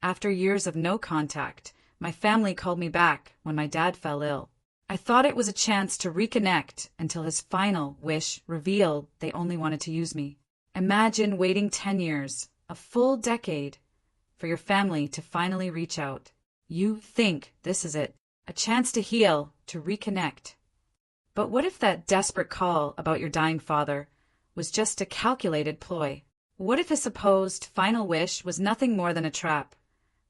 After years of no contact, my family called me back when my dad fell ill. I thought it was a chance to reconnect until his final wish revealed they only wanted to use me. Imagine waiting 10 years, a full decade, for your family to finally reach out. You think this is it, a chance to heal, to reconnect. But what if that desperate call about your dying father was just a calculated ploy? What if his supposed final wish was nothing more than a trap,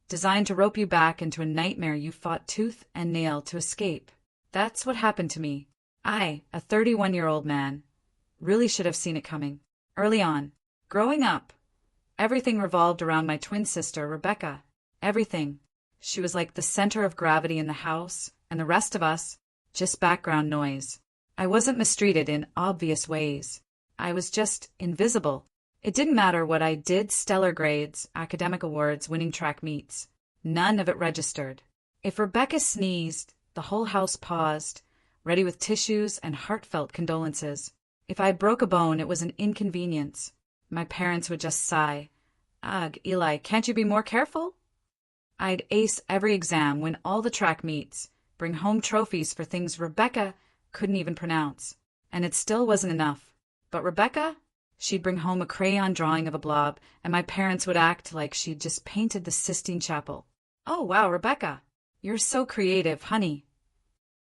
designed to rope you back into a nightmare you fought tooth and nail to escape? That's what happened to me. I, a 31-year-old man, really should have seen it coming. Early on, growing up, everything revolved around my twin sister, Rebecca. Everything. She was like the center of gravity in the house, and the rest of us, just background noise. I wasn't mistreated in obvious ways. I was just invisible. It didn't matter what I did, stellar grades, academic awards, winning track meets. None of it registered. If Rebecca sneezed, the whole house paused, ready with tissues and heartfelt condolences. If I broke a bone, it was an inconvenience. My parents would just sigh. Ugh, Eli, can't you be more careful? I'd ace every exam, win all the track meets, bring home trophies for things Rebecca couldn't even pronounce. And it still wasn't enough. But Rebecca? She'd bring home a crayon drawing of a blob, and my parents would act like she'd just painted the Sistine Chapel. Oh, wow, Rebecca, you're so creative, honey.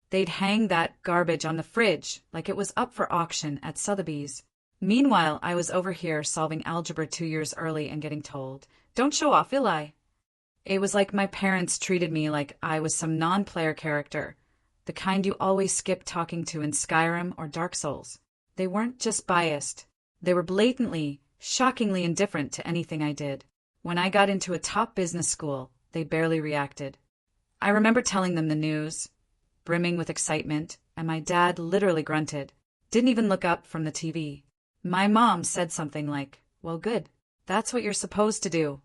They'd hang that garbage on the fridge like it was up for auction at Sotheby's. Meanwhile, I was over here solving algebra 2 years early and getting told, "Don't show off, Eli." It was like my parents treated me like I was some non-player character, the kind you always skip talking to in Skyrim or Dark Souls. They weren't just biased. They were blatantly, shockingly indifferent to anything I did. When I got into a top business school, they barely reacted. I remember telling them the news, brimming with excitement, and my dad literally grunted, didn't even look up from the TV. My mom said something like, "Well, good. That's what you're supposed to do."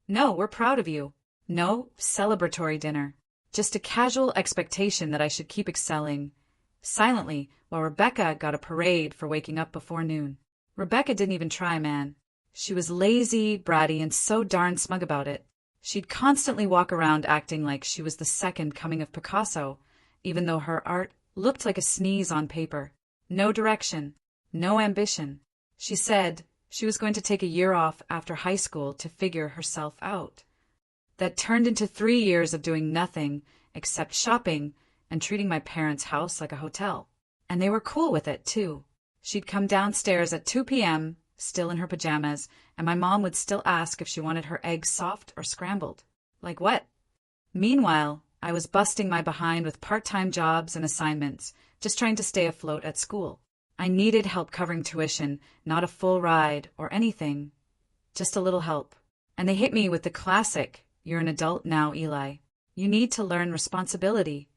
"No, we're proud of you." No celebratory dinner. Just a casual expectation that I should keep excelling, silently, while Rebecca got a parade for waking up before noon. Rebecca didn't even try, man. She was lazy, bratty, and so darn smug about it. She'd constantly walk around acting like she was the second coming of Picasso, even though her art looked like a sneeze on paper. No direction, no ambition. She said she was going to take a year off after high school to figure herself out. That turned into 3 years of doing nothing except shopping and treating my parents' house like a hotel. And they were cool with it, too. She'd come downstairs at 2 p.m., still in her pajamas, and my mom would still ask if she wanted her eggs soft or scrambled. Like what? Meanwhile, I was busting my behind with part-time jobs and assignments, just trying to stay afloat at school. I needed help covering tuition, not a full ride or anything, just a little help. And they hit me with the classic, "You're an adult now, Eli. You need to learn responsibility."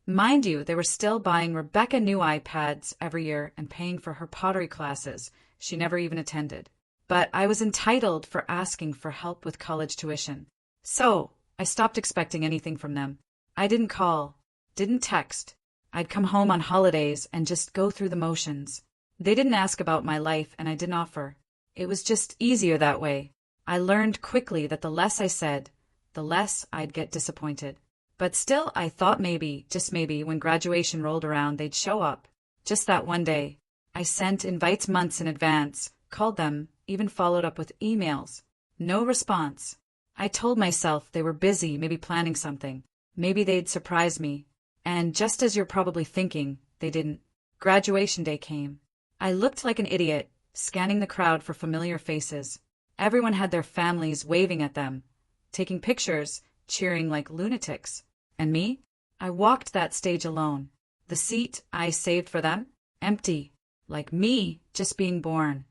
Mind you, they were still buying Rebecca new iPads every year and paying for her pottery classes she never even attended. But I was entitled for asking for help with college tuition. So I stopped expecting anything from them. I didn't call, didn't text. I'd come home on holidays and just go through the motions. They didn't ask about my life and I didn't offer. It was just easier that way. I learned quickly that the less I said, the less I'd get disappointed. But still, I thought maybe, just maybe, when graduation rolled around, they'd show up. Just that one day. I sent invites months in advance, called them, even followed up with emails. No response. I told myself they were busy, maybe planning something. Maybe they'd surprise me. And just as you're probably thinking, they didn't. Graduation day came. I looked like an idiot, scanning the crowd for familiar faces. Everyone had their families waving at them, taking pictures, cheering like lunatics. And me? I walked that stage alone. The seat I saved for them? Empty. Like me, just being born.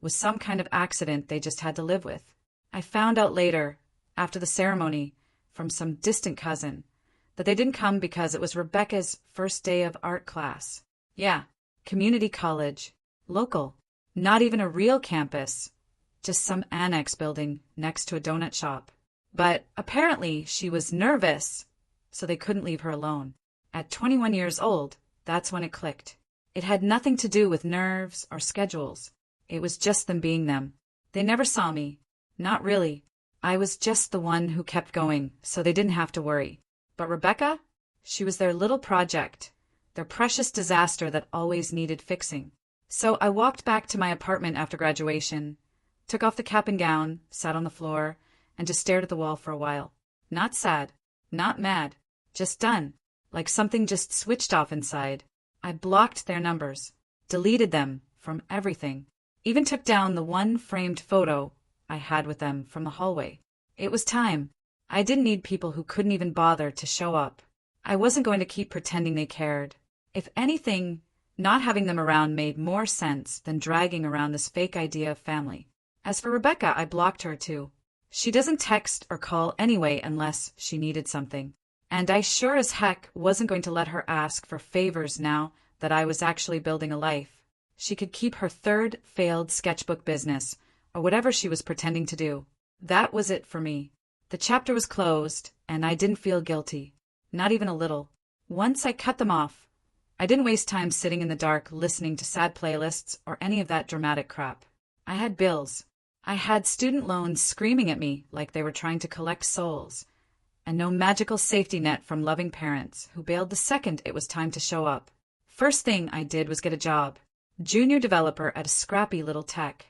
Was some kind of accident they just had to live with. I found out later, after the ceremony, from some distant cousin, that they didn't come because it was Rebecca's first day of art class. Yeah, community college. Local. Not even a real campus. Just some annex building next to a donut shop. But apparently she was nervous, so they couldn't leave her alone. At 21 years old, that's when it clicked. It had nothing to do with nerves or schedules. It was just them being them. They never saw me. Not really. I was just the one who kept going, so they didn't have to worry. But Rebecca? She was their little project, their precious disaster that always needed fixing. So I walked back to my apartment after graduation, took off the cap and gown, sat on the floor, and just stared at the wall for a while. Not sad, not mad, just done, like something just switched off inside. I blocked their numbers, deleted them from everything, even took down the one framed photo I had with them from the hallway. It was time. I didn't need people who couldn't even bother to show up. I wasn't going to keep pretending they cared. If anything, not having them around made more sense than dragging around this fake idea of family. As for Rebecca, I blocked her too. She doesn't text or call anyway unless she needed something. And I sure as heck wasn't going to let her ask for favors now that I was actually building a life. She could keep her third failed sketchbook business, or whatever she was pretending to do. That was it for me. The chapter was closed, and I didn't feel guilty. Not even a little. Once I cut them off, I didn't waste time sitting in the dark listening to sad playlists or any of that dramatic crap. I had bills. I had student loans screaming at me like they were trying to collect souls, and no magical safety net from loving parents who bailed the second it was time to show up. First thing I did was get a job. Junior developer at a scrappy little tech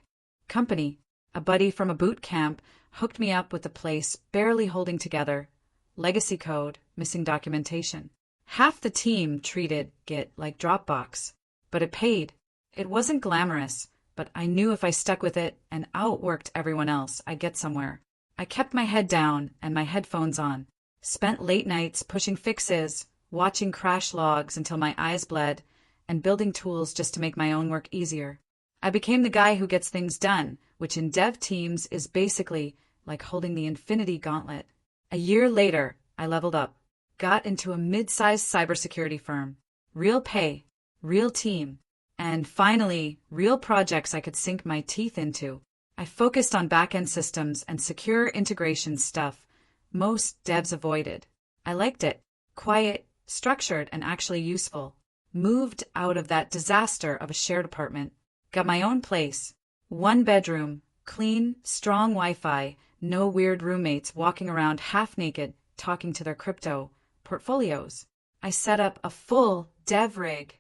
company. A buddy from a boot camp hooked me up with the place barely holding together. Legacy code, missing documentation. Half the team treated Git like Dropbox. But it paid. It wasn't glamorous, but I knew if I stuck with it and outworked everyone else, I'd get somewhere. I kept my head down and my headphones on. Spent late nights pushing fixes, watching crash logs until my eyes bled, and building tools just to make my own work easier. I became the guy who gets things done, which in dev teams is basically like holding the Infinity Gauntlet. A year later, I leveled up, got into a mid-sized cybersecurity firm. Real pay, real team, and finally, real projects I could sink my teeth into. I focused on back-end systems and secure integration stuff most devs avoided. I liked it. Quiet, structured, and actually useful. Moved out of that disaster of a shared apartment. Got my own place. 1 bedroom, clean, strong Wi-Fi, no weird roommates walking around half-naked talking to their crypto portfolios. I set up a full dev rig.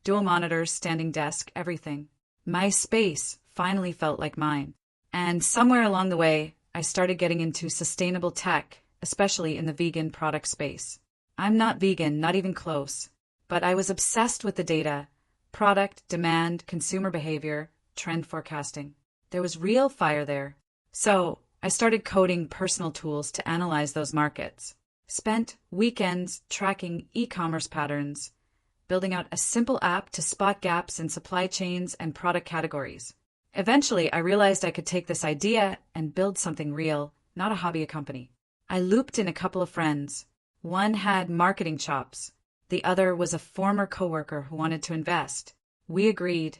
Dual monitors, standing desk, everything. My space finally felt like mine. And somewhere along the way, I started getting into sustainable tech, especially in the vegan product space. I'm not vegan, not even close. But I was obsessed with the data, product, demand, consumer behavior, trend forecasting. There was real fire there. So I started coding personal tools to analyze those markets. Spent weekends tracking e-commerce patterns, building out a simple app to spot gaps in supply chains and product categories. Eventually, I realized I could take this idea and build something real, not a hobby company. I looped in a couple of friends. One had marketing chops. The other was a former coworker who wanted to invest. We agreed.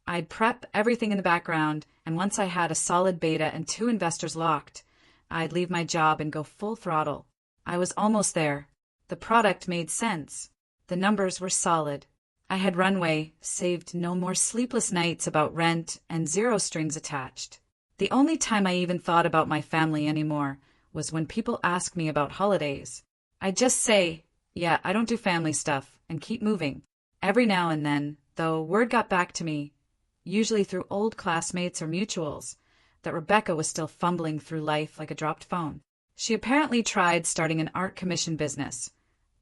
I'd prep everything in the background, and once I had a solid beta and 2 investors locked, I'd leave my job and go full throttle. I was almost there. The product made sense. The numbers were solid. I had runway, saved no more sleepless nights about rent, and 0 strings attached. The only time I even thought about my family anymore was when people asked me about holidays. I'd just say, yeah, I don't do family stuff, and keep moving. Every now and then, though, word got back to me, usually through old classmates or mutuals, that Rebecca was still fumbling through life like a dropped phone. She apparently tried starting an art commission business,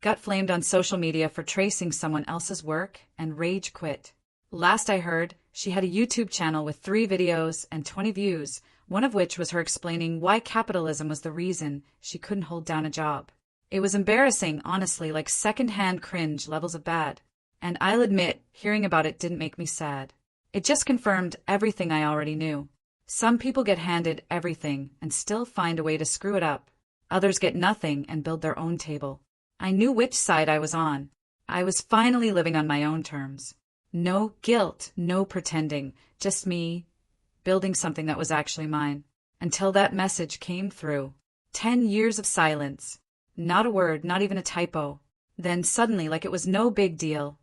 got flamed on social media for tracing someone else's work, and rage quit. Last I heard, she had a YouTube channel with 3 videos and 20 views, one of which was her explaining why capitalism was the reason she couldn't hold down a job. It was embarrassing, honestly, like second-hand cringe levels of bad. And I'll admit, hearing about it didn't make me sad. It just confirmed everything I already knew. Some people get handed everything and still find a way to screw it up. Others get nothing and build their own table. I knew which side I was on. I was finally living on my own terms. No guilt, no pretending, just me, building something that was actually mine. Until that message came through. 10 years of silence. Not a word, not even a typo. Then suddenly, like it was no big deal.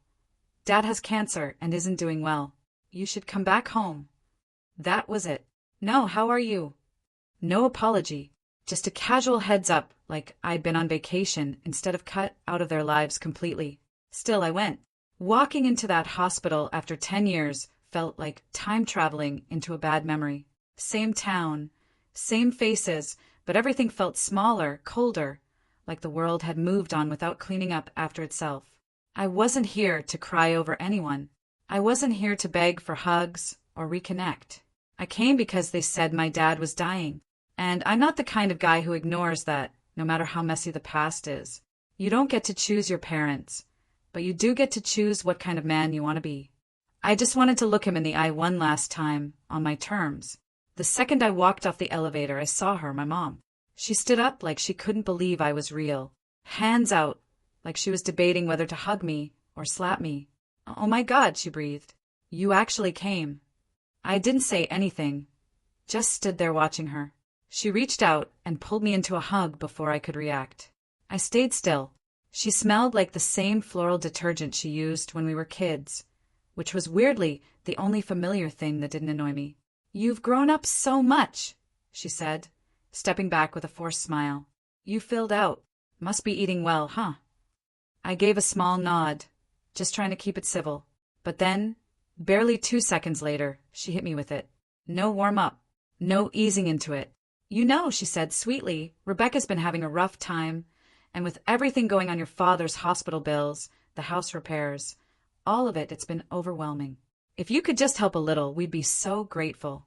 Dad has cancer and isn't doing well. You should come back home. That was it. No, how are you? No apology. Just a casual heads up, like I'd been on vacation instead of cut out of their lives completely. Still, I went. Walking into that hospital after 10 years felt like time traveling into a bad memory. Same town, same faces, but everything felt smaller, colder, like the world had moved on without cleaning up after itself. I wasn't here to cry over anyone. I wasn't here to beg for hugs or reconnect. I came because they said my dad was dying. And I'm not the kind of guy who ignores that, no matter how messy the past is. You don't get to choose your parents, but you do get to choose what kind of man you want to be. I just wanted to look him in the eye one last time, on my terms. The second I walked off the elevator, I saw her, my mom. She stood up like she couldn't believe I was real. Hands out, like she was debating whether to hug me or slap me. "Oh my God," she breathed. "You actually came." I didn't say anything, just stood there watching her. She reached out and pulled me into a hug before I could react. I stayed still. She smelled like the same floral detergent she used when we were kids, which was weirdly the only familiar thing that didn't annoy me. "You've grown up so much," she said, stepping back with a forced smile. "You filled out. Must be eating well, huh?" I gave a small nod, just trying to keep it civil. But then, barely 2 seconds later, she hit me with it. No warm-up. No easing into it. "You know," she said sweetly, "Rebecca's been having a rough time, and with everything going on, your father's hospital bills, the house repairs, all of it, it's been overwhelming. If you could just help a little, we'd be so grateful."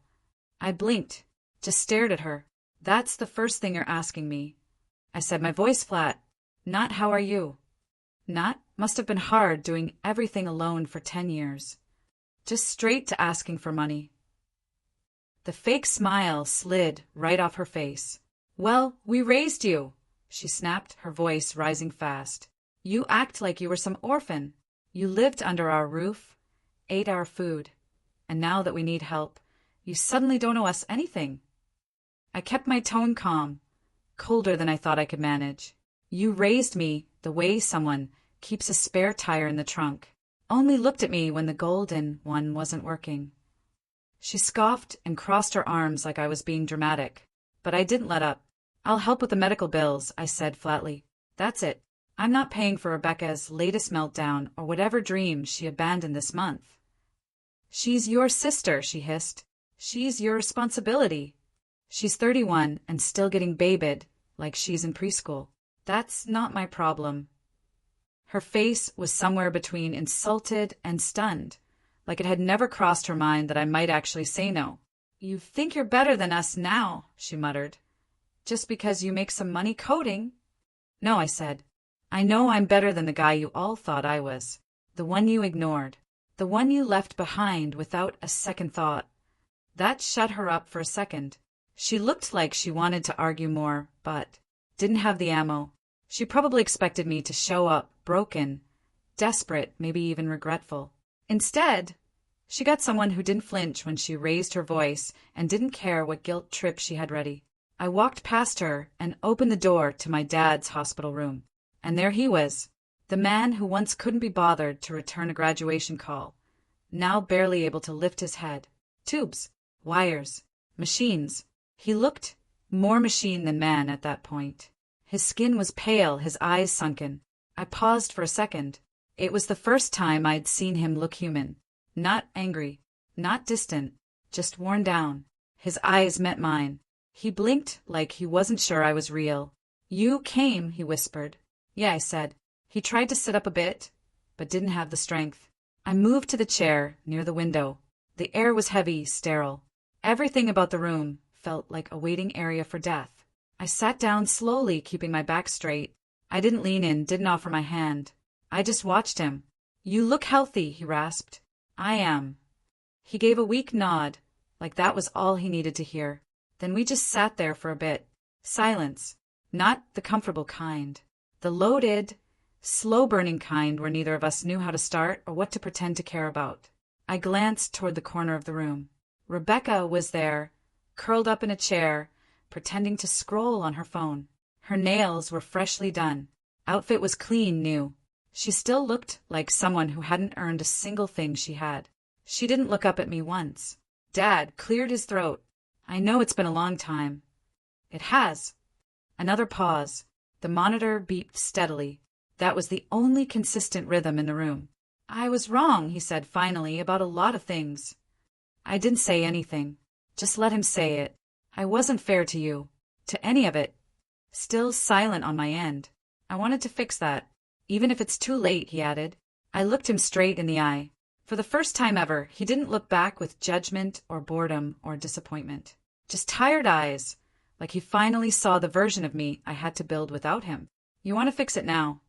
I blinked, just stared at her. "That's the first thing you're asking me," I said, my voice flat. "Not how are you?" Not, must have been hard doing everything alone for 10 years. Just straight to asking for money. The fake smile slid right off her face. "Well, we raised you," she snapped, her voice rising fast. "You act like you were some orphan. You lived under our roof, ate our food, and now that we need help, you suddenly don't owe us anything." I kept my tone calm, colder than I thought I could manage. "You raised me the way someone keeps a spare tire in the trunk. Only looked at me when the golden one wasn't working." She scoffed and crossed her arms like I was being dramatic, but I didn't let up. "I'll help with the medical bills," I said flatly. "That's it. I'm not paying for Rebecca's latest meltdown or whatever dream she abandoned this month." "She's your sister," she hissed. "She's your responsibility. She's 31 and still getting babied like she's in preschool. That's not my problem." Her face was somewhere between insulted and stunned, like it had never crossed her mind that I might actually say no. "You think you're better than us now," she muttered. "Just because you make some money coding." "No," I said. "I know I'm better than the guy you all thought I was. The one you ignored. The one you left behind without a second thought." That shut her up for a second. She looked like she wanted to argue more, but didn't have the ammo. She probably expected me to show up, broken, desperate, maybe even regretful. Instead, she got someone who didn't flinch when she raised her voice and didn't care what guilt trip she had ready. I walked past her and opened the door to my dad's hospital room. And there he was, the man who once couldn't be bothered to return a graduation call, now barely able to lift his head. Tubes, wires, machines. He looked more machine than man at that point. His skin was pale, his eyes sunken. I paused for a second. It was the first time I'd seen him look human. Not angry, not distant, just worn down. His eyes met mine. He blinked like he wasn't sure I was real. "You came," he whispered. "Yeah," I said. He tried to sit up a bit, but didn't have the strength. I moved to the chair near the window. The air was heavy, sterile. Everything about the room felt like a waiting area for death. I sat down slowly, keeping my back straight. I didn't lean in, didn't offer my hand. I just watched him. "You look healthy," he rasped. "I am." He gave a weak nod, like that was all he needed to hear. Then we just sat there for a bit. Silence. Not the comfortable kind. The loaded, slow-burning kind where neither of us knew how to start or what to pretend to care about. I glanced toward the corner of the room. Rebecca was there, curled up in a chair, pretending to scroll on her phone. Her nails were freshly done. Outfit was clean, new. She still looked like someone who hadn't earned a single thing she had. She didn't look up at me once. Dad cleared his throat. "I know it's been a long time." "It has," Another pause. The monitor beeped steadily. That was the only consistent rhythm in the room. I was wrong, he said finally, about a lot of things. I didn't say anything. Just let him say it. I wasn't fair to you. To any of it. Still silent on my end. I wanted to fix that. Even if it's too late, he added. I looked him straight in the eye. For the first time ever, he didn't look back with judgment or boredom or disappointment. Just tired eyes, like he finally saw the version of me I had to build without him. You want to fix it now?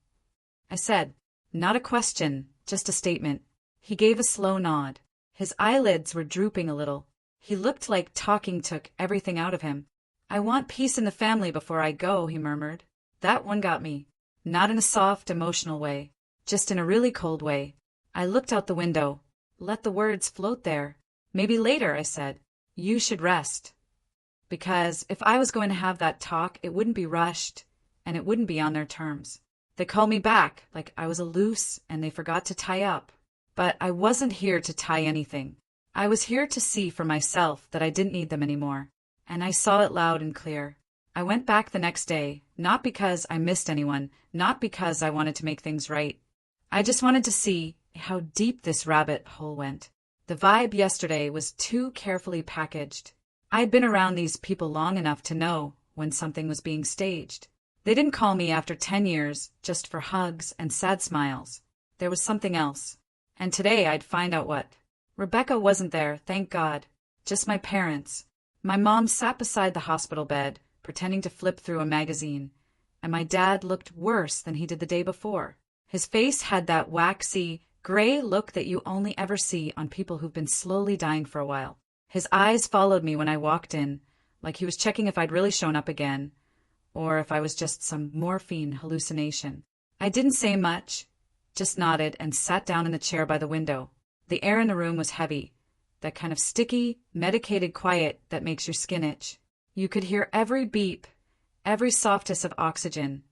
I said. Not a question, just a statement. He gave a slow nod. His eyelids were drooping a little. He looked like talking took everything out of him. I want peace in the family before I go, he murmured. That one got me. Not in a soft, emotional way. Just in a really cold way. I looked out the window. Let the words float there. Maybe later, I said. You should rest. Because if I was going to have that talk, it wouldn't be rushed, and it wouldn't be on their terms. They called me back, like I was a loose, and they forgot to tie up. But I wasn't here to tie anything. I was here to see for myself that I didn't need them anymore. And I saw it loud and clear. I went back the next day, not because I missed anyone, not because I wanted to make things right. I just wanted to see how deep this rabbit hole went. The vibe yesterday was too carefully packaged. I'd been around these people long enough to know when something was being staged. They didn't call me after 10 years just for hugs and sad smiles. There was something else. And today I'd find out what. Rebecca wasn't there, thank God. Just my parents. My mom sat beside the hospital bed, pretending to flip through a magazine. And my dad looked worse than he did the day before. His face had that waxy, gray look that you only ever see on people who've been slowly dying for a while. His eyes followed me when I walked in, like he was checking if I'd really shown up again, or if I was just some morphine hallucination. I didn't say much, just nodded and sat down in the chair by the window. The air in the room was heavy, that kind of sticky, medicated quiet that makes your skin itch. You could hear every beep, every softness of oxygen,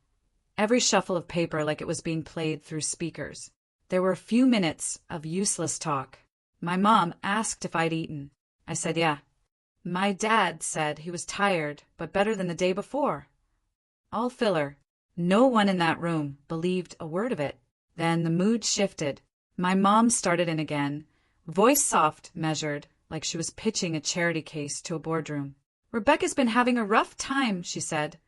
every shuffle of paper like it was being played through speakers. There were a few minutes of useless talk. My mom asked if I'd eaten. I said yeah. My dad said he was tired, but better than the day before. All filler. No one in that room believed a word of it. Then the mood shifted. My mom started in again, voice soft, measured, like she was pitching a charity case to a boardroom. Rebecca's been having a rough time, she said,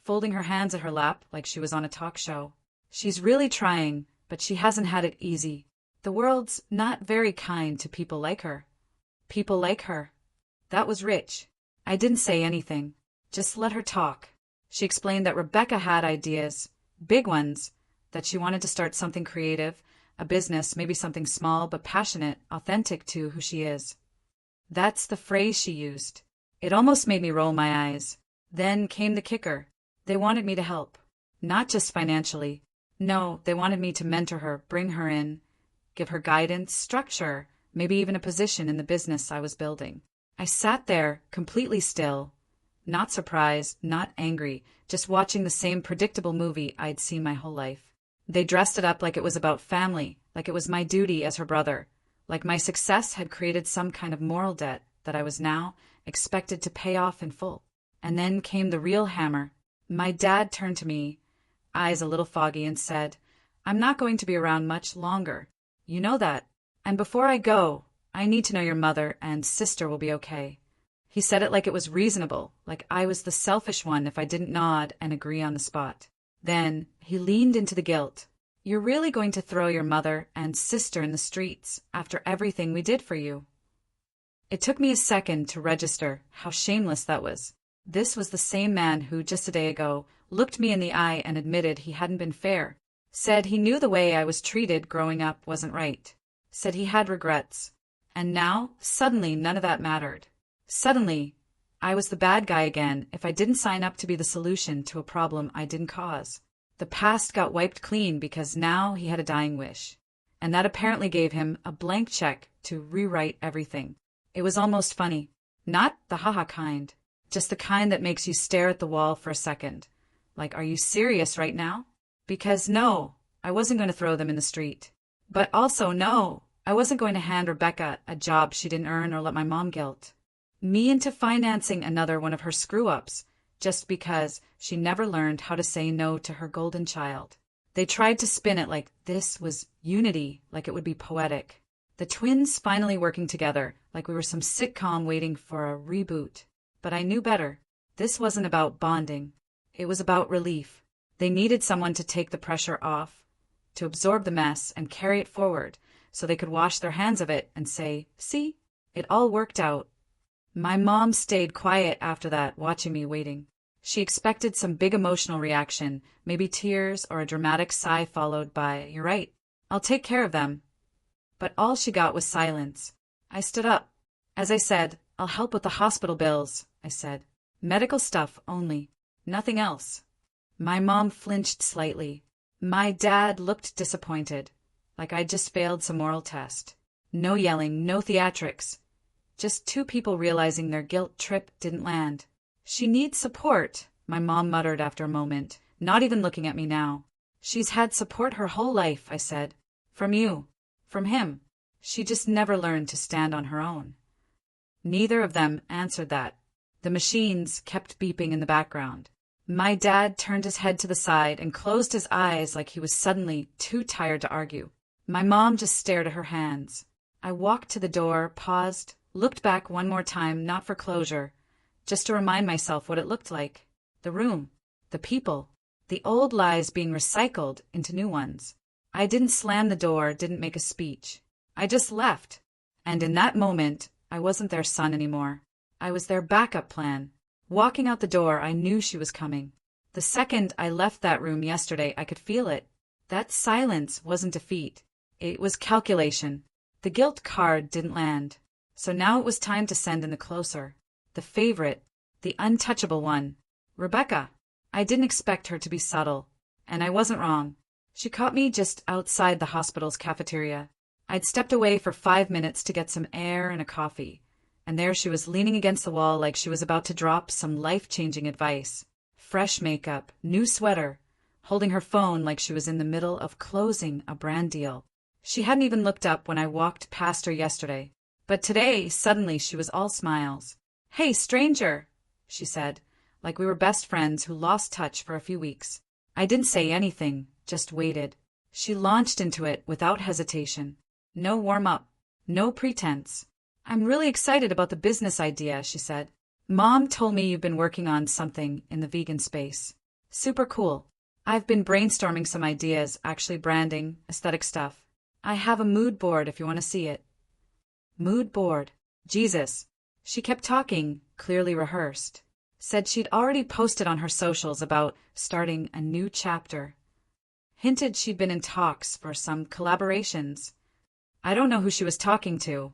folding her hands at her lap like she was on a talk show. She's really trying, but she hasn't had it easy. The world's not very kind to people like her. People like her. That was rich. I didn't say anything. Just let her talk. She explained that Rebecca had ideas, big ones, that she wanted to start something creative, a business, maybe something small but passionate, authentic to who she is. That's the phrase she used. It almost made me roll my eyes. Then came the kicker. They wanted me to help. Not just financially. No, they wanted me to mentor her, bring her in, give her guidance, structure, maybe even a position in the business I was building. I sat there, completely still, not surprised, not angry, just watching the same predictable movie I'd seen my whole life. They dressed it up like it was about family, like it was my duty as her brother, like my success had created some kind of moral debt that I was now expected to pay off in full. And then came the real hammer. My dad turned to me, eyes a little foggy, and said, I'm not going to be around much longer. You know that. And before I go, I need to know your mother and sister will be okay. He said it like it was reasonable, like I was the selfish one if I didn't nod and agree on the spot. Then he leaned into the guilt. You're really going to throw your mother and sister in the streets after everything we did for you? It took me a second to register how shameless that was. This was the same man who, just a day ago, looked me in the eye and admitted he hadn't been fair. Said he knew the way I was treated growing up wasn't right. Said he had regrets. And now, suddenly, none of that mattered. Suddenly, I was the bad guy again if I didn't sign up to be the solution to a problem I didn't cause. The past got wiped clean because now he had a dying wish. And that apparently gave him a blank check to rewrite everything. It was almost funny. Not the haha kind. Just the kind that makes you stare at the wall for a second. Like, are you serious right now? Because no, I wasn't going to throw them in the street. But also no, I wasn't going to hand Rebecca a job she didn't earn or let my mom guilt me into financing another one of her screw-ups, just because she never learned how to say no to her golden child. They tried to spin it like this was unity, like it would be poetic. The twins finally working together, like we were some sitcom waiting for a reboot. But I knew better. This wasn't about bonding. It was about relief. They needed someone to take the pressure off, to absorb the mess and carry it forward, so they could wash their hands of it and say, "See, it all worked out." My mom stayed quiet after that, watching me waiting. She expected some big emotional reaction, maybe tears or a dramatic sigh followed by, "You're right, I'll take care of them." But all she got was silence. I stood up. "As I said, I'll help with the hospital bills," I said. "Medical stuff only. Nothing else." My mom flinched slightly. My dad looked disappointed, like I'd just failed some moral test. No yelling, no theatrics. Just two people realizing their guilt trip didn't land. "She needs support," my mom muttered after a moment, not even looking at me now. "She's had support her whole life," I said. "From you. From him. She just never learned to stand on her own." Neither of them answered that. The machines kept beeping in the background. My dad turned his head to the side and closed his eyes like he was suddenly too tired to argue. My mom just stared at her hands. I walked to the door, paused, looked back one more time, not for closure, just to remind myself what it looked like. The room, the people, the old lies being recycled into new ones. I didn't slam the door, didn't make a speech. I just left. And in that moment, I wasn't their son anymore. I was their backup plan. Walking out the door, I knew she was coming. The second I left that room yesterday, I could feel it. That silence wasn't defeat. It was calculation. The guilt card didn't land. So now it was time to send in the closer. The favorite. The untouchable one. Rebecca. I didn't expect her to be subtle. And I wasn't wrong. She caught me just outside the hospital's cafeteria. I'd stepped away for 5 minutes to get some air and a coffee. And there she was, leaning against the wall like she was about to drop some life-changing advice. Fresh makeup, new sweater, holding her phone like she was in the middle of closing a brand deal. She hadn't even looked up when I walked past her yesterday. But today, suddenly, she was all smiles. "Hey, stranger," she said, like we were best friends who lost touch for a few weeks. I didn't say anything, just waited. She launched into it without hesitation. No warm-up, no pretense. "I'm really excited about the business idea," she said. "Mom told me you've been working on something in the vegan space. Super cool. I've been brainstorming some ideas, actually branding, aesthetic stuff. I have a mood board if you want to see it." Mood board. Jesus. She kept talking, clearly rehearsed. Said she'd already posted on her socials about starting a new chapter. Hinted she'd been in talks for some collaborations. I don't know who she was talking to,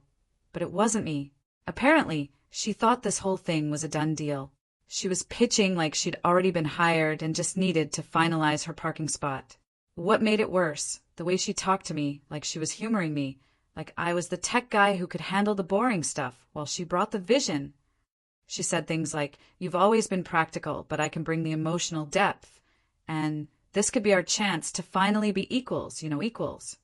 but it wasn't me. Apparently, she thought this whole thing was a done deal. She was pitching like she'd already been hired and just needed to finalize her parking spot. What made it worse? The way she talked to me, like she was humoring me, like I was the tech guy who could handle the boring stuff while she brought the vision. She said things like, "You've always been practical, but I can bring the emotional depth. And this could be our chance to finally be equals, equals."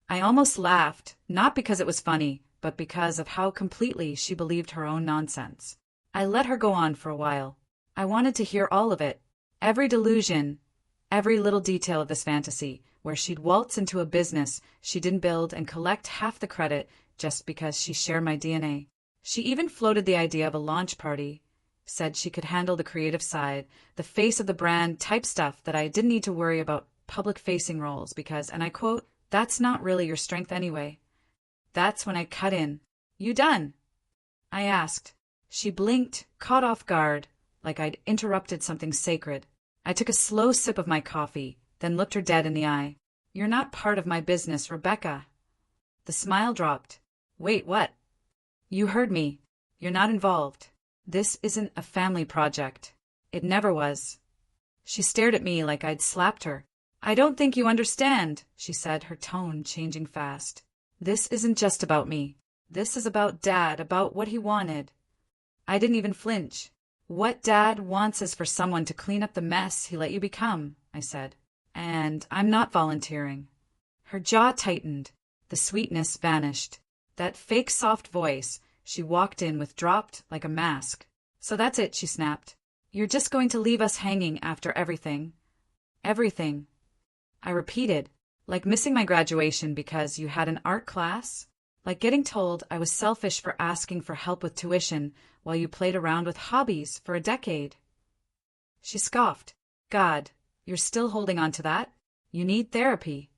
I almost laughed, not because it was funny, but because of how completely she believed her own nonsense. I let her go on for a while. I wanted to hear all of it. Every delusion, every little detail of this fantasy, where she'd waltz into a business she didn't build and collect half the credit just because she shared my DNA. She even floated the idea of a launch party, said she could handle the creative side, the face of the brand type stuff that I didn't need to worry about public-facing roles because, and I quote, "That's not really your strength anyway." That's when I cut in. "You done?" I asked. She blinked, caught off guard, like I'd interrupted something sacred. I took a slow sip of my coffee, then looked her dead in the eye. "You're not part of my business, Rebecca." The smile dropped. "Wait, what?" "You heard me. You're not involved. This isn't a family project. It never was." She stared at me like I'd slapped her. "I don't think you understand," she said, her tone changing fast. "This isn't just about me. This is about Dad, about what he wanted." I didn't even flinch. "What Dad wants is for someone to clean up the mess he let you become," I said. "And I'm not volunteering." Her jaw tightened. The sweetness vanished. That fake soft voice she walked in with dropped like a mask. "So that's it," she snapped. You're just going to leave us hanging after everything. Everything. I repeated, like missing my graduation because you had an art class? Like getting told I was selfish for asking for help with tuition while you played around with hobbies for a decade. She scoffed. God, you're still holding on to that? You need therapy.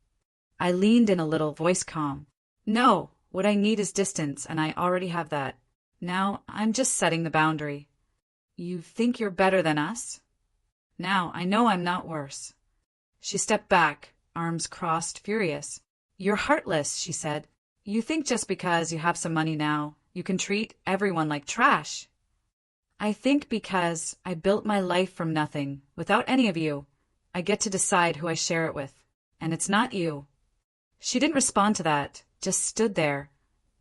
I leaned in a little, voice calm. No, what I need is distance, and I already have that. Now, I'm just setting the boundary. You think you're better than us? Now, I know I'm not worse. She stepped back, arms crossed, furious. You're heartless, she said. You think just because you have some money now, you can treat everyone like trash. I think because I built my life from nothing, without any of you, I get to decide who I share it with. And it's not you. She didn't respond to that, just stood there,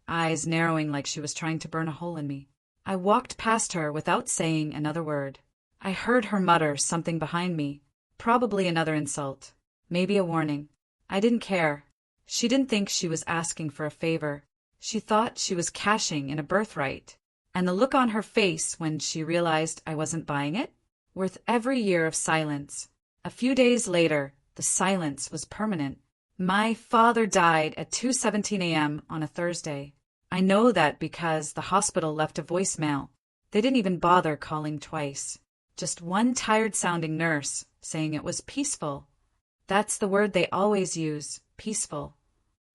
eyes narrowing like she was trying to burn a hole in me. I walked past her without saying another word. I heard her mutter something behind me, probably another insult, maybe a warning. I didn't care. She didn't think she was asking for a favor. She thought she was cashing in a birthright. And the look on her face when she realized I wasn't buying it? Worth every year of silence. A few days later, the silence was permanent. My father died at 2:17 a.m. on a Thursday. I know that because the hospital left a voicemail. They didn't even bother calling twice. Just one tired-sounding nurse saying it was peaceful. That's the word they always use, peaceful.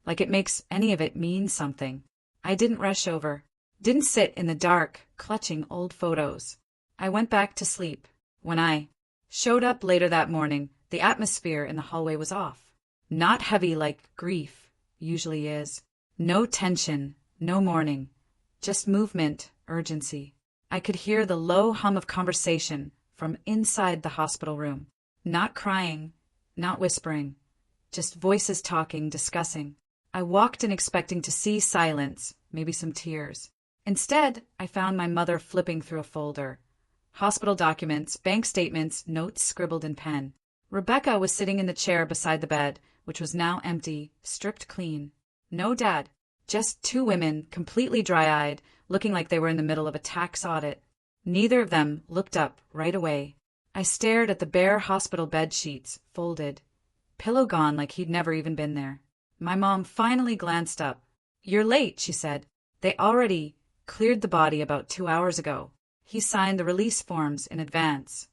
Like it makes any of it mean something. I didn't rush over. Didn't sit in the dark, clutching old photos. I went back to sleep. When I showed up later that morning, the atmosphere in the hallway was off. Not heavy like grief usually is. No tension, no mourning. Just movement, urgency. I could hear the low hum of conversation from inside the hospital room. Not crying, not whispering. Just voices talking, discussing. I walked in expecting to see silence, maybe some tears. Instead, I found my mother flipping through a folder. Hospital documents, bank statements, notes scribbled in pen. Rebecca was sitting in the chair beside the bed, which was now empty, stripped clean. No dad, just two women, completely dry-eyed, looking like they were in the middle of a tax audit. Neither of them looked up right away. I stared at the bare hospital bed sheets, folded. Pillow gone like he'd never even been there. My mom finally glanced up. You're late, she said. They already cleared the body about 2 hours ago. He signed the release forms in advance.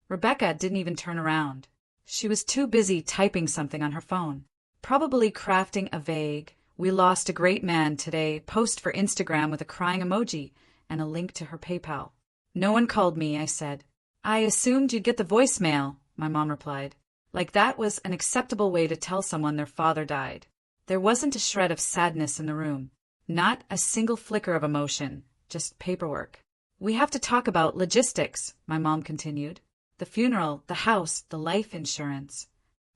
Rebecca didn't even turn around. She was too busy typing something on her phone. Probably crafting a vague, "We lost a great man today" post for Instagram with a crying emoji and a link to her PayPal. No one called me, I said. I assumed you'd get the voicemail, my mom replied. Like that was an acceptable way to tell someone their father died. There wasn't a shred of sadness in the room. Not a single flicker of emotion, just paperwork. We have to talk about logistics, my mom continued. The funeral, the house, the life insurance.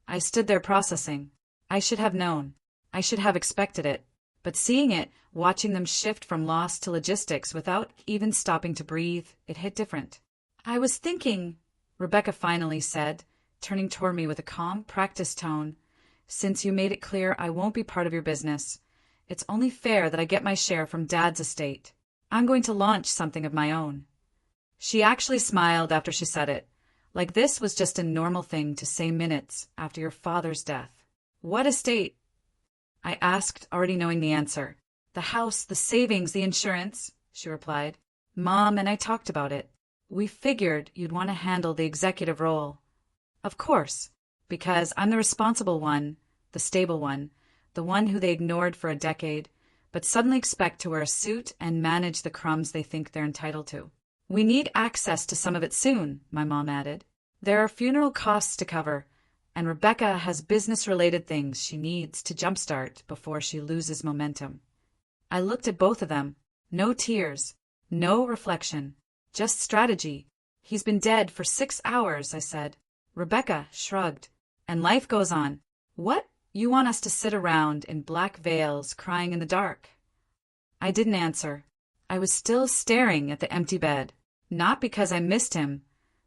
I stood there processing. I should have known. I should have expected it. But seeing it, watching them shift from loss to logistics without even stopping to breathe, it hit different. I was thinking, Rebecca finally said, turning toward me with a calm, practiced tone, since you made it clear I won't be part of your business, it's only fair that I get my share from Dad's estate. I'm going to launch something of my own. She actually smiled after she said it, like this was just a normal thing to say minutes after your father's death. What estate? I asked, already knowing the answer. The house, the savings, the insurance, she replied. Mom and I talked about it. We figured you'd want to handle the executive role. Of course, because I'm the responsible one, the stable one, the one who they ignored for a decade, but suddenly expect to wear a suit and manage the crumbs they think they're entitled to. We need access to some of it soon, my mom added. There are funeral costs to cover, and Rebecca has business-related things she needs to jumpstart before she loses momentum. I looked at both of them. No tears, no reflection, just strategy. He's been dead for 6 hours, I said. Rebecca shrugged. And life goes on. What? You want us to sit around in black veils crying in the dark? I didn't answer. I was still staring at the empty bed, not because I missed him,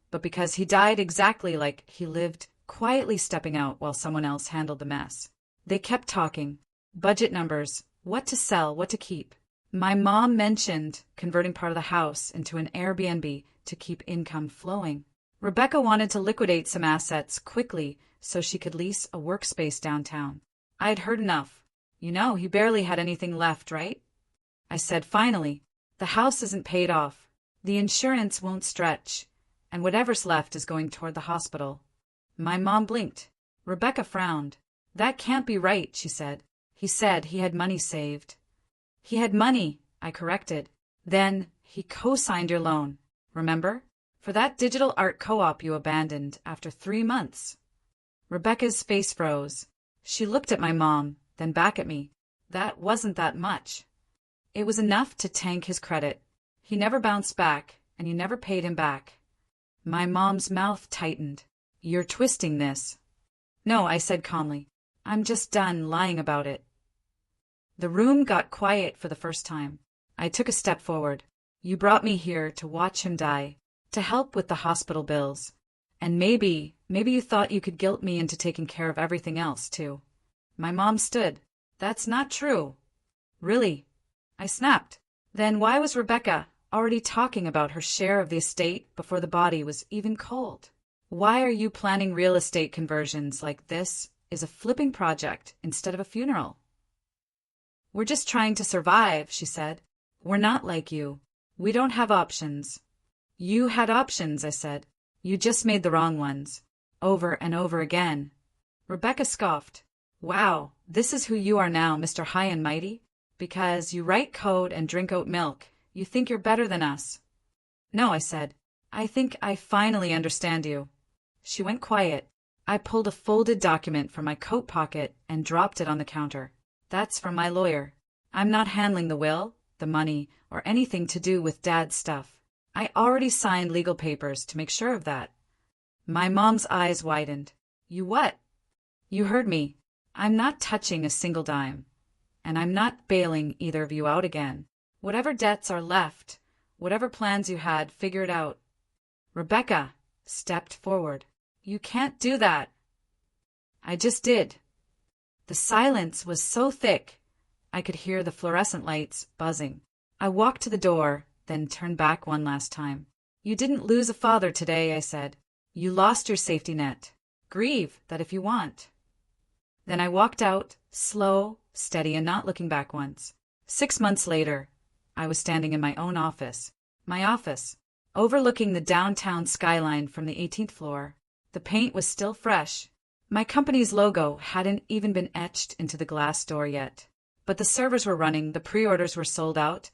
but because he died exactly like he lived, quietly stepping out while someone else handled the mess. They kept talking. Budget numbers, what to sell, what to keep. My mom mentioned converting part of the house into an Airbnb, to keep income flowing. Rebecca wanted to liquidate some assets quickly so she could lease a workspace downtown. I had heard enough. You know, he barely had anything left, right? I said finally. The house isn't paid off. The insurance won't stretch. And whatever's left is going toward the hospital. My mom blinked. Rebecca frowned. That can't be right, she said. He said he had money saved. He had money, I corrected. Then he co-signed your loan, remember? For that digital art co-op you abandoned after 3 months. Rebecca's face froze. She looked at my mom, then back at me. That wasn't that much. It was enough to tank his credit. He never bounced back, and you never paid him back. My mom's mouth tightened. You're twisting this. No, I said calmly. I'm just done lying about it. The room got quiet for the first time. I took a step forward. You brought me here to watch him die, to help with the hospital bills. And maybe you thought you could guilt me into taking care of everything else, too. My mom stood. That's not true. Really? I snapped. Then why was Rebecca already talking about her share of the estate before the body was even cold? Why are you planning real estate conversions like this is a flipping project instead of a funeral? We're just trying to survive, she said. We're not like you. We don't have options. You had options, I said. You just made the wrong ones. Over and over again. Rebecca scoffed. Wow, this is who you are now, Mr. High and Mighty? Because you write code and drink oat milk, you think you're better than us. No, I said. I think I finally understand you. She went quiet. I pulled a folded document from my coat pocket and dropped it on the counter. That's from my lawyer. I'm not handling the will, the money, or anything to do with Dad's stuff. I already signed legal papers to make sure of that. My mom's eyes widened. You what? You heard me. I'm not touching a single dime. And I'm not bailing either of you out again. Whatever debts are left, whatever plans you had, figure it out. Rebecca stepped forward. You can't do that. I just did. The silence was so thick, I could hear the fluorescent lights buzzing. I walked to the door, then turned back one last time. You didn't lose a father today, I said. You lost your safety net. Grieve that if you want. Then I walked out, slow, steady, and not looking back once. 6 months later, I was standing in my own office. My office, overlooking the downtown skyline from the 18th floor. The paint was still fresh. My company's logo hadn't even been etched into the glass door yet. But the servers were running, the pre-orders were sold out,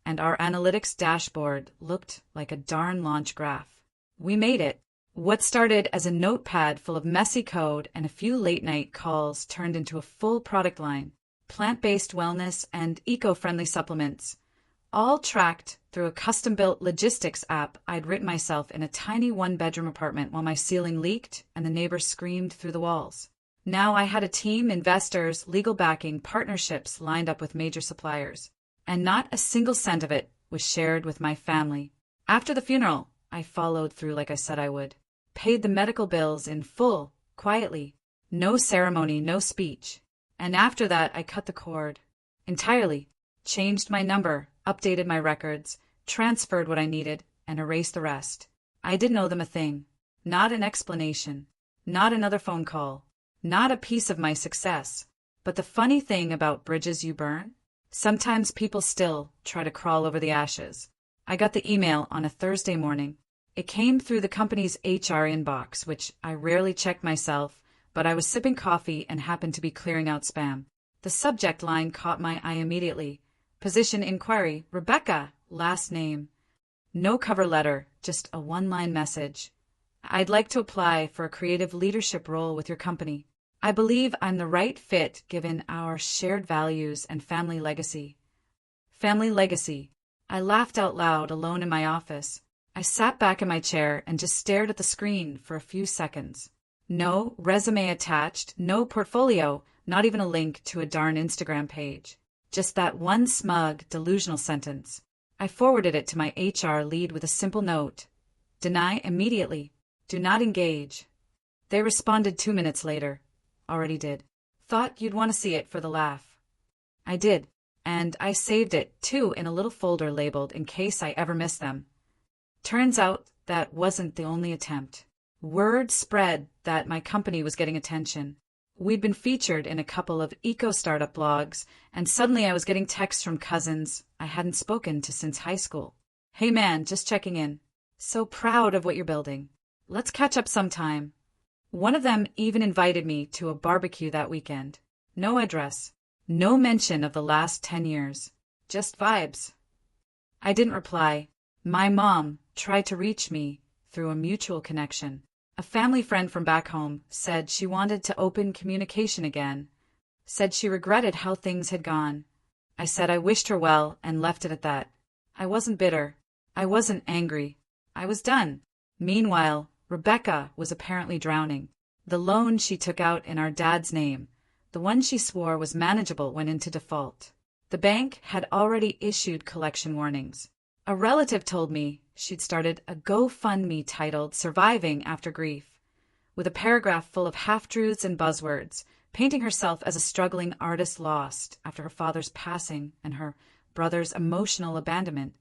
and our analytics dashboard looked like a darn launch graph. We made it. What started as a notepad full of messy code and a few late-night calls turned into a full product line. Plant-based wellness and eco-friendly supplements, all tracked through a custom-built logistics app I'd written myself in a tiny one-bedroom apartment while my ceiling leaked and the neighbors screamed through the walls. Now I had a team, investors, legal backing, partnerships lined up with major suppliers. And not a single cent of it was shared with my family. After the funeral, I followed through like I said I would. Paid the medical bills in full, quietly. No ceremony, no speech. And after that, I cut the cord. Entirely. Changed my number, updated my records, transferred what I needed, and erased the rest. I didn't owe them a thing. Not an explanation. Not another phone call. Not a piece of my success. But the funny thing about bridges you burn? Sometimes people still try to crawl over the ashes. I got the email on a Thursday morning. It came through the company's HR inbox, which I rarely check myself, but I was sipping coffee and happened to be clearing out spam. The subject line caught my eye immediately. Position inquiry, Rebecca, last name. No cover letter, just a one-line message. I'd like to apply for a creative leadership role with your company. I believe I'm the right fit given our shared values and family legacy. Family legacy. I laughed out loud alone in my office. I sat back in my chair and just stared at the screen for a few seconds. No resume attached, no portfolio, not even a link to a darn Instagram page. Just that one smug, delusional sentence. I forwarded it to my HR lead with a simple note. Deny immediately. Do not engage. They responded 2 minutes later. Already did. Thought you'd want to see it for the laugh. I did. And I saved it, too, in a little folder labeled in case I ever miss them. Turns out that wasn't the only attempt. Word spread that my company was getting attention. We'd been featured in a couple of eco-startup blogs, and suddenly I was getting texts from cousins I hadn't spoken to since high school. "Hey man, just checking in. So proud of what you're building. Let's catch up sometime." One of them even invited me to a barbecue that weekend. No address. No mention of the last 10 years. Just vibes. I didn't reply. My mom tried to reach me through a mutual connection. A family friend from back home said she wanted to open communication again. Said she regretted how things had gone. I said I wished her well and left it at that. I wasn't bitter. I wasn't angry. I was done. Meanwhile, Rebecca was apparently drowning. The loan she took out in our dad's name, the one she swore was manageable, went into default. The bank had already issued collection warnings. A relative told me she'd started a GoFundMe titled "Surviving After Grief," with a paragraph full of half-truths and buzzwords, painting herself as a struggling artist lost after her father's passing and her brother's emotional abandonment.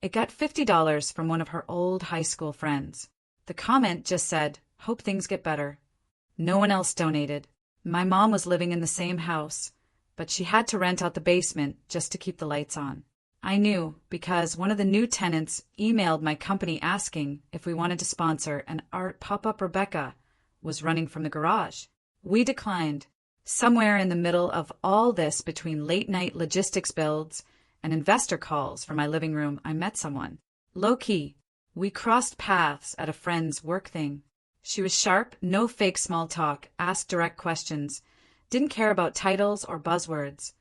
It got $50 from one of her old high school friends. The comment just said, "Hope things get better." No one else donated. My mom was living in the same house, but she had to rent out the basement just to keep the lights on. I knew because one of the new tenants emailed my company asking if we wanted to sponsor an art pop-up. Rebecca was running from the garage. We declined. Somewhere in the middle of all this, between late-night logistics builds and investor calls from my living room, I met someone. Low-key, we crossed paths at a friend's work thing. She was sharp, no fake small talk, asked direct questions, didn't care about titles or buzzwords,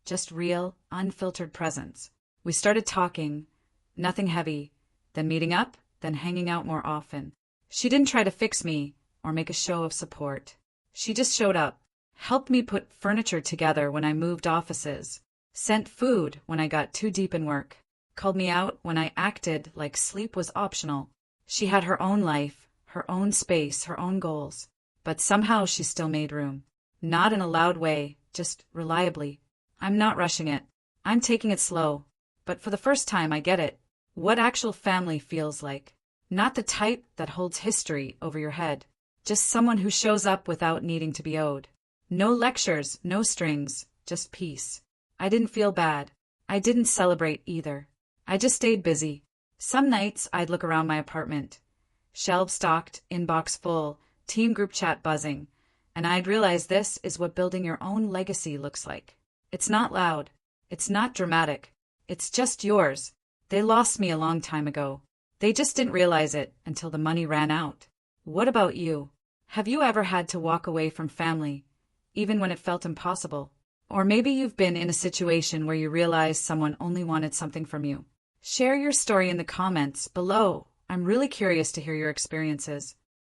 just real, unfiltered presence. We started talking, nothing heavy, then meeting up, then hanging out more often. She didn't try to fix me or make a show of support. She just showed up, helped me put furniture together when I moved offices, sent food when I got too deep in work, called me out when I acted like sleep was optional. She had her own life, her own space, her own goals, but somehow she still made room. Not in a loud way, just reliably. I'm not rushing it. I'm taking it slow. But for the first time I get it. What actual family feels like. Not the type that holds history over your head. Just someone who shows up without needing to be owed. No lectures, no strings, just peace. I didn't feel bad. I didn't celebrate either. I just stayed busy. Some nights I'd look around my apartment. Shelves stocked, inbox full, team group chat buzzing, and I'd realize this is what building your own legacy looks like. It's not loud. It's not dramatic. It's just yours. They lost me a long time ago. They just didn't realize it until the money ran out. What about you? Have you ever had to walk away from family, even when it felt impossible? Or maybe you've been in a situation where you realized someone only wanted something from you. Share your story in the comments below. I'm really curious to hear your experiences.